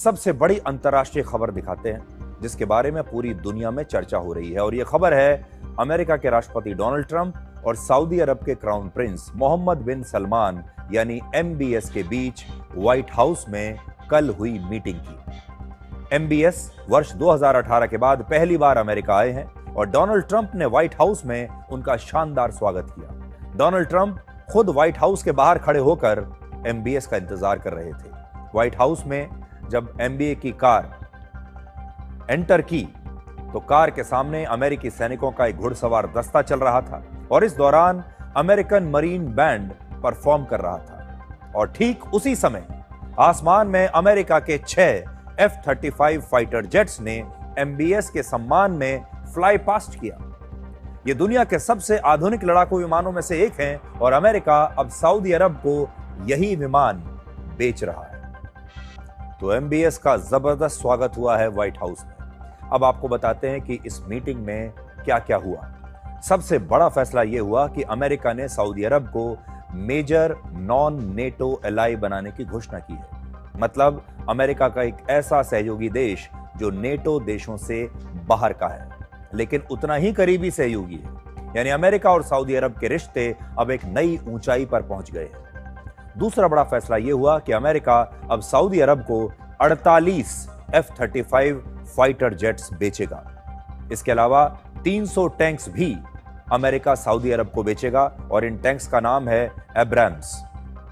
सबसे बड़ी अंतर्राष्ट्रीय खबर दिखाते हैं जिसके बारे में पूरी दुनिया में चर्चा हो रही है। और यह खबर है अमेरिका के राष्ट्रपति डोनाल्ड ट्रंप और सऊदी अरब के क्राउन प्रिंस मोहम्मद बिन सलमान यानी MBS के बीच व्हाइट हाउस में कल हुई मीटिंग की। MBS वर्ष 2018 के बाद पहली बार अमेरिका आए हैं और डोनाल्ड ट्रंप ने व्हाइट हाउस में उनका शानदार स्वागत किया। डोनाल्ड ट्रंप खुद व्हाइट हाउस के बाहर खड़े होकर MBS का इंतजार कर रहे थे। व्हाइट हाउस में जब MBS की कार एंटर की तो कार के सामने अमेरिकी सैनिकों का एक घुड़सवार दस्ता चल रहा था और इस दौरान अमेरिकन मरीन बैंड परफॉर्म कर रहा था। और ठीक उसी समय आसमान में अमेरिका के 6 F-35 फाइटर जेट्स ने MBS के सम्मान में फ्लाई पास्ट किया। ये दुनिया के सबसे आधुनिक लड़ाकू विमानों में से एक हैं और अमेरिका अब सऊदी अरब को यही विमान बेच रहा है। तो MBS का जबरदस्त स्वागत हुआ है व्हाइट हाउस में। अब आपको बताते हैं कि इस मीटिंग में क्या क्या हुआ। सबसे बड़ा फैसला यह हुआ कि अमेरिका ने सऊदी अरब को मेजर नॉन नेटो एलाई बनाने की घोषणा की है। मतलब अमेरिका का एक ऐसा सहयोगी देश जो नेटो देशों से बाहर का है लेकिन उतना ही करीबी सहयोगी है। यानी अमेरिका और सऊदी अरब के रिश्ते अब एक नई ऊंचाई पर पहुंच गए हैं। दूसरा बड़ा फैसला यह हुआ कि अमेरिका अब सऊदी अरब को 48 F-35 फाइटर जेट्स बेचेगा। इसके अलावा 300 टैंक्स भी अमेरिका सऊदी अरब को बेचेगा और इन टैंक्स का नाम है एब्राम्स,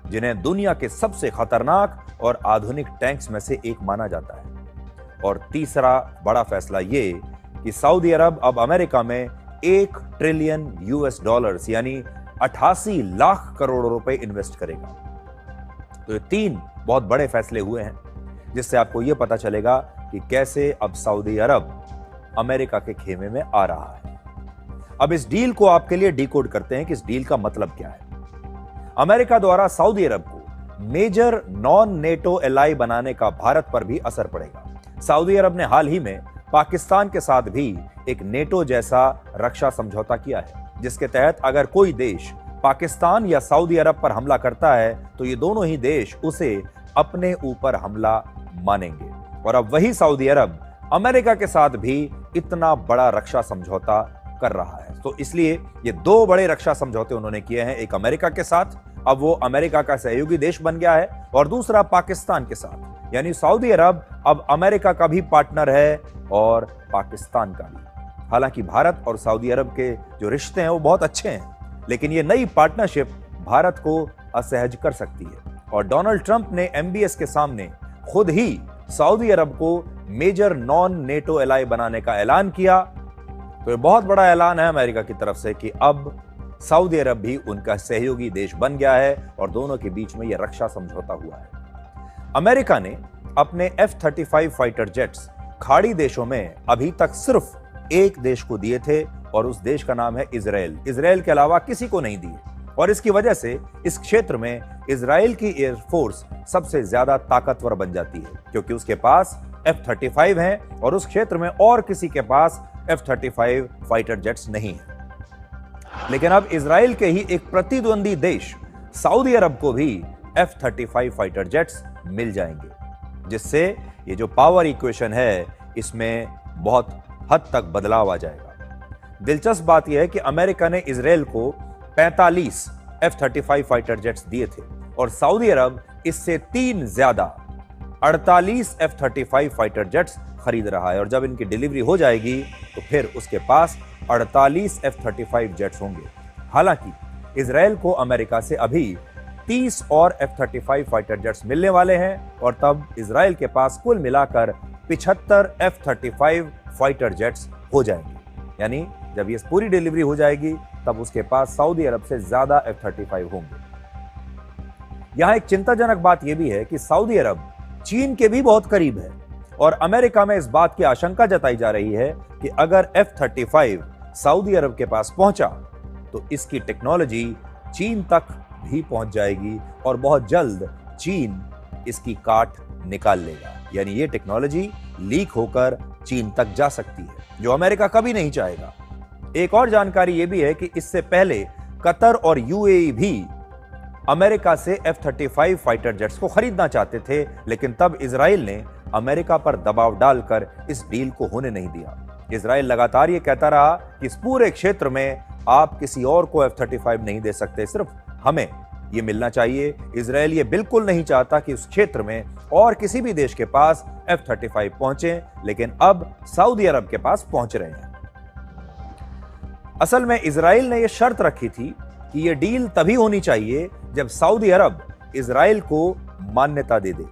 जिन्हें दुनिया के सबसे खतरनाक और आधुनिक टैंक्स में से एक माना जाता है। और तीसरा बड़ा फैसला यह कि सऊदी अरब अब अमेरिका में $1 ट्रिलियन यानी 88 लाख करोड़ रुपए इन्वेस्ट करेगा। तो ये 3 बहुत बड़े फैसले हुए हैं जिससे आपको यह पता चलेगा कि कैसे अब सऊदी अरब अमेरिका के खेमे में आ रहा है। अब इस डील को आपके लिए डिकोड करते हैं कि इस डील का मतलब क्या है। अमेरिका द्वारा सऊदी अरब को मेजर नॉन नेटो एलाई बनाने का भारत पर भी असर पड़ेगा। सऊदी अरब ने हाल ही में पाकिस्तान के साथ भी एक नेटो जैसा रक्षा समझौता किया है जिसके तहत अगर कोई देश पाकिस्तान या सऊदी अरब पर हमला करता है तो ये दोनों ही देश उसे अपने ऊपर हमला मानेंगे। और अब वही सऊदी अरब अमेरिका के साथ भी इतना बड़ा रक्षा समझौता कर रहा है। तो इसलिए ये 2 बड़े रक्षा समझौते उन्होंने किए हैं, एक अमेरिका के साथ, अब वो अमेरिका का सहयोगी देश बन गया है, और दूसरा पाकिस्तान के साथ। यानी सऊदी अरब अब अमेरिका का भी पार्टनर है और पाकिस्तान का भी। हालांकि भारत और सऊदी अरब के जो रिश्ते हैं वो बहुत अच्छे हैं लेकिन ये नई पार्टनरशिप भारत को असहज कर सकती है। और डोनाल्ड ट्रंप ने MBS के सामने खुद ही सऊदी अरब को मेजर नॉन नेटो एलाई बनाने का ऐलान किया। तो ये बहुत बड़ा ऐलान है अमेरिका की तरफ से कि अब सऊदी अरब भी उनका सहयोगी देश बन गया है और दोनों के बीच में यह रक्षा समझौता हुआ है। अमेरिका ने अपने F-35 फाइटर जेट्स खाड़ी देशों में अभी तक सिर्फ एक देश को दिए थे और उस देश का नाम है इजराइल। इजराइल के अलावा किसी को नहीं दिए और इसकी वजह से इस क्षेत्र में इजराइल की एयरफोर्स सबसे ज्यादा ताकतवर बन जाती है क्योंकि उसके पास F-35 हैं और उस क्षेत्र में और किसी के पास F-35 फाइटर जेट्स नहीं है। लेकिन अब इजराइल के ही एक प्रतिद्वंदी देश सऊदी अरब को भी F-35 फाइटर जेट्स मिल जाएंगे जिससे ये जो पावर इक्वेशन है इसमें बहुत हद तक बदलाव आ जाएगा। दिलचस्प बात यह है कि अमेरिका ने इजराइल को 45 F-35 फाइटर जेट्स दिए थे और सऊदी अरब इससे 3 ज्यादा 48 F-35 फाइटर जेट्स खरीद रहा है और जब इनकी डिलीवरी हो जाएगी तो फिर उसके पास 48 F-35 जेट्स होंगे। हालांकि इजराइल को अमेरिका से अभी 30 और F-35 फाइटर जेट्स मिलने वाले हैं और तब इजराइल के पास कुल मिलाकर 75 F-35 फाइटर जेट्स हो जाएंगे। यानी जब ये पूरी डिलीवरी हो जाएगी तब उसके पास सऊदी अरब से ज्यादा F-35 होंगे। यहां एक चिंताजनक बात यह भी है कि सऊदी अरब चीन के भी बहुत करीब है और अमेरिका में इस बात की आशंका जताई जा रही है कि अगर F-35 सऊदी अरब के पास पहुंचा तो इसकी टेक्नोलॉजी चीन तक भी पहुंच जाएगी और बहुत जल्द चीन इसकी काट निकाल लेगा। यानी ये टेक्नोलॉजी लीक होकर चीन तक जा सकती है जो अमेरिका कभी नहीं चाहेगा। एक और जानकारी यह भी है कि इससे पहले कतर और UAE भी अमेरिका से F-35 फाइटर जेट्स को खरीदना चाहते थे लेकिन तब इजराइल ने अमेरिका पर दबाव डालकर इस डील को होने नहीं दिया। इजराइल लगातार ये कहता रहा कि इस पूरे क्षेत्र में आप किसी और को F-35 नहीं दे सकते, सिर्फ हमें ये मिलना चाहिए। इजराइल ये बिल्कुल नहीं चाहता कि उस क्षेत्र में और किसी भी देश के पास F-35 पहुंचे, लेकिन अब सऊदी अरब के पास पहुंच रहे हैं। असल में इजराइल ने यह शर्त रखी थी कि यह डील तभी होनी चाहिए जब सऊदी अरब इजराइल को मान्यता दे दे।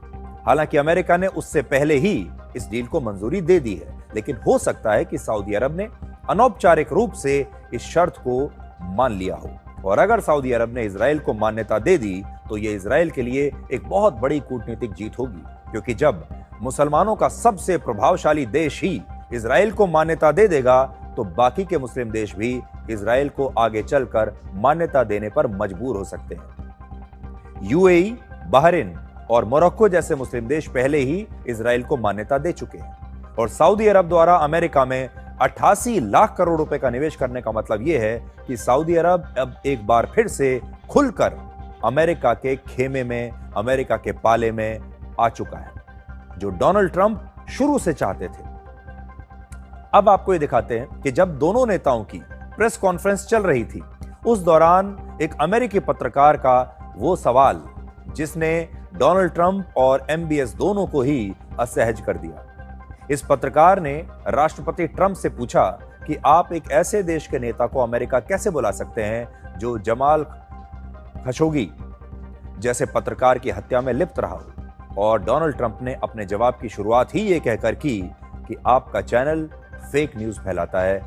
हालांकि अमेरिका ने उससे पहले ही इस डील को मंजूरी दे दी है, लेकिन हो सकता है कि सऊदी अरब ने अनौपचारिक रूप से इस शर्त को मान लिया हो। और अगर सऊदी अरब ने इजराइल को मान्यता दे दी तो यह इजराइल के लिए एक बहुत बड़ी कूटनीतिक जीत होगी, क्योंकि जब मुसलमानों का सबसे प्रभावशाली देश ही इजराइल को मान्यता दे देगा तो बाकी के मुस्लिम देश भी इजराइल को आगे चलकर मान्यता देने पर मजबूर हो सकते हैं। यूएई, बहरीन और मोरक्को जैसे मुस्लिम देश पहले ही इजराइल को मान्यता दे चुके हैं और सऊदी अरब द्वारा अमेरिका में 88 लाख करोड़ रुपए का निवेश करने का मतलब यह है कि सऊदी अरब अब एक बार फिर से खुलकर अमेरिका के खेमे में, अमेरिका के पाले में आ चुका है, जो डोनाल्ड ट्रंप शुरू से चाहते थे। अब आपको ये दिखाते हैं कि जब दोनों नेताओं की प्रेस कॉन्फ्रेंस चल रही थी, उस दौरान एक अमेरिकी पत्रकार का वो सवाल जिसने डोनाल्ड ट्रंप और MBS दोनों को ही असहज कर दिया। इस पत्रकार ने राष्ट्रपति ट्रंप से पूछा कि आप एक ऐसे देश के नेता को अमेरिका कैसे बुला सकते हैं जो जमाल खशोगी जैसे पत्रकार की हत्या में लिप्त रहा हो। और डोनाल्ड ट्रंप ने अपने जवाब की शुरुआत ही ये कहकर की कि आपका चैनल फेक न्यूज फैलाता है।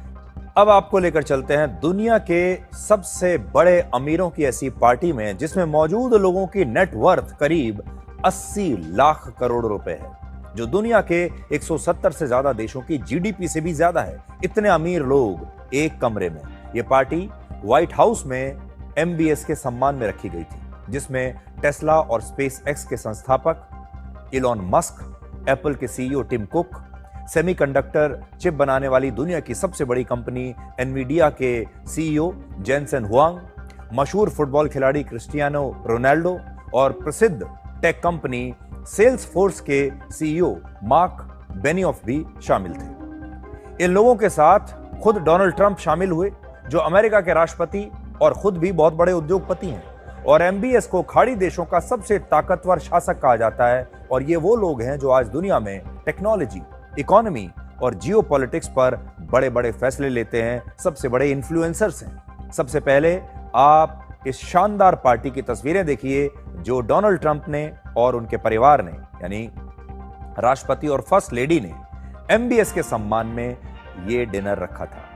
अब आपको लेकर चलते हैं दुनिया के सबसे बड़े अमीरों की ऐसी पार्टी में जिसमें मौजूद लोगों की नेटवर्थ करीब 80 लाख करोड़ रुपए है, जो दुनिया के 170 से ज्यादा देशों की GDP से भी ज्यादा है। इतने अमीर लोग एक कमरे में। यह पार्टी व्हाइट हाउस में MBS के सम्मान में रखी गई थी, जिसमें टेस्ला और SpaceX के संस्थापक इलॉन मस्क, एप्पल के CEO Tim Cook, semiconductor chip बनाने वाली दुनिया की सबसे बड़ी कंपनी एनवीडिया के CEO जेनसेन हुआंग, मशहूर फुटबॉल खिलाड़ी क्रिस्टियानो रोनाल्डो और प्रसिद्ध टेक कंपनी सेल्सफोर्स के CEO मार्क बेनियोफ भी शामिल थे। इन लोगों के साथ खुद डोनाल्ड ट्रंप शामिल हुए, जो अमेरिका के राष्ट्रपति और खुद भी बहुत बड़े उद्योगपति हैं। और MBS को खाड़ी देशों का सबसे ताकतवर शासक कहा जाता है। और ये वो लोग हैं जो आज दुनिया में टेक्नोलॉजी, इकोनॉमी और जियोपॉलिटिक्स पर बड़े बड़े फैसले लेते हैं, सबसे बड़े इन्फ्लुएंसर्स हैं। सबसे पहले आप इस शानदार पार्टी की तस्वीरें देखिए जो डोनाल्ड ट्रंप ने और उनके परिवार ने, यानी राष्ट्रपति और फर्स्ट लेडी ने MBS के सम्मान में ये डिनर रखा था।